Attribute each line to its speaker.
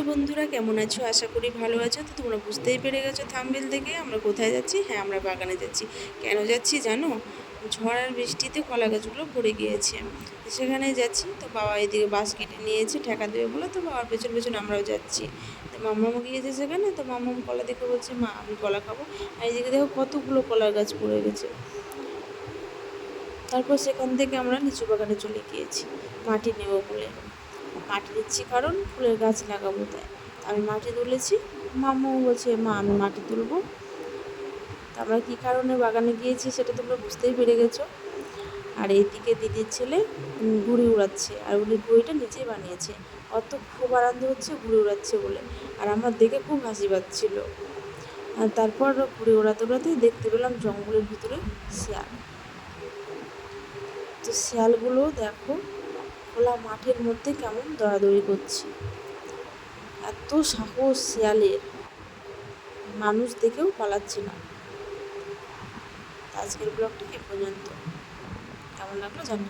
Speaker 1: Hello বন্ধুরা, কেমন আছো? আশা করি ভালো আছো। তো তোমরা বুঝতেই পেরে গেছো থাম্বনেল দেখে আমরা কোথায় যাচ্ছি। হ্যাঁ, আমরা বাগানে যাচ্ছি। কেন যাচ্ছি জানো? ঝড় আর বৃষ্টিতে কলা গাছগুলো ভরে গিয়েছে, সেখানে যাচ্ছি। তো বাবা এদিকে বাঁশ কেটে নিয়েছে ঠেকা দেবে বলে, তো বাবার পেছন পেছন আমরাও যাচ্ছি। তো মাম্মামও গিয়েছে সেখানে। তো মাম্মাম কলা দেখে বলছে, মা আমি কলা খাবো। আর এদিকে দেখো কতগুলো কলার গাছ পড়ে গেছে। তারপর সেখান থেকে আমরা লিচু বাগানে চলে গিয়েছি মাটি নেব বলে। মাটি নিচ্ছি কারণ ফুলের গাছ লাগাবো, তাই আমি মাটি তুলেছি। মাম্মাও বলছে, মা আমি মাটি তুলবো। তা আমরা কী কারণে বাগানে গিয়েছি সেটা তোমরা বুঝতেই পেরে গেছো। আর এইদিকে দিদির ছেলে ঘুড়ি উড়াচ্ছে, আর উনি ঘুড়িটা নিজেই বানিয়েছে। অত খুব আনন্দ হচ্ছে ঘুড়ি উড়াচ্ছে বলে, আর আমার দেখে খুব হাসি পাচ্ছিল। আর তারপর ঘুড়ি উড়াতে উড়াতে দেখতে পেলাম জঙ্গলের ভিতরে শিয়াল। তো শিয়ালগুলো দেখো খোলা মাঠের মধ্যে কেমন দৌড়াদৌড়ি করছে। এত সাহস শিয়ালের, মানুষ দেখেও পালাচ্ছে না। আজকের ব্লগটা এ পর্যন্ত। কেমন লাগলো জানি।